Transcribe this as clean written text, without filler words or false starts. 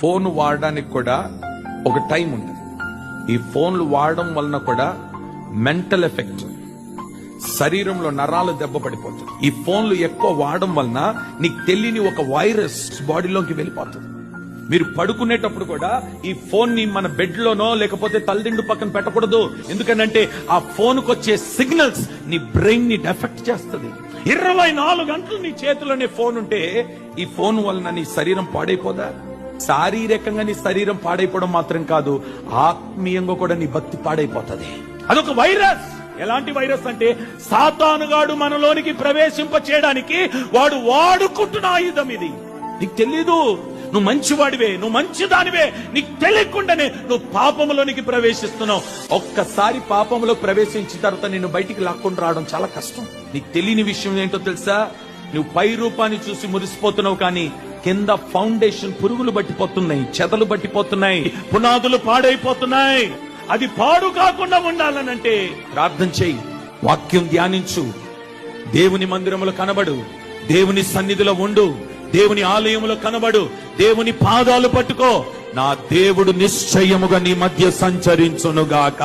Phone వాడడానికి కూడా ఒక టైం ఉంటుంది. ఈ ఫోన్లు వాడడం వలన కూడా మెంటల్ ఎఫెక్ట్, శరీరంలో నరాలు దెబ్బ పడిపోతుంది. ఈ ఫోన్లు ఎక్కువ వాడడం వలన నీకు తెలియని ఒక వైరస్ బాడీలోకి వెళ్ళిపోతుంది. మీరు పడుకునేటప్పుడు కూడా ఈ ఫోన్ ని మన బెడ్ లోనో లేకపోతే తలదిండు పక్కన పెట్టకూడదు. ఎందుకంటే ఆ ఫోన్ కు వచ్చే సిగ్నల్స్ నీ బ్రెయిన్ ని ఎఫెక్ట్ చేస్తుంది. 24 గంటలు నీ చేతిలోనే ఫోన్ ఉంటే ఈ ఫోన్ వలన నీ శరీరం పాడైపోదా? శారీరకంగా నీ శరీరం పాడైపోవడం మాత్రం కాదు, ఆత్మీయంగా కూడా నీ భక్తి పాడైపోతుంది. అదొక వైరస్. ఎలాంటి వైరస్ అంటే సాతానుగాడు మనలోనికి ప్రవేశింప చేయడానికి వాడు వాడుకుంటున్న ఆయుధం ఇది. నీకు తెలీదు, నువ్వు మంచివాడివే, నువ్వు మంచిదానివే, నీకు తెలియకుండానే నువ్వు పాపంలోనికి ప్రవేశిస్తున్నావు. ఒక్కసారి పాపంలో ప్రవేశించిన తర్వాత నిన్ను బయటికి లాక్కొని రావడం చాలా కష్టం. నీకు తెలియని విషయం ఏంటో తెలుసా? నువ్వు పై రూపాన్ని చూసి మురిసిపోతున్నావు, కానీ కింద ఫౌండేషన్ పురుగులు పట్టిపోతున్నాయి, చెదలు పట్టిపోతున్నాయి, పునాదులు పాడైపోతున్నాయి. అది పాడు కాకుండా ఉండాలనంటే ప్రార్థన చెయ్యి, వాక్యం ధ్యానించు, దేవుని మందిరములో కనబడు, దేవుని సన్నిధిలో ఉండు, దేవుని ఆలయములో కనబడు, దేవుని పాదాలు పట్టుకో. నా దేవుడు నిశ్చయముగా నీ మధ్య సంచరించునుగాక.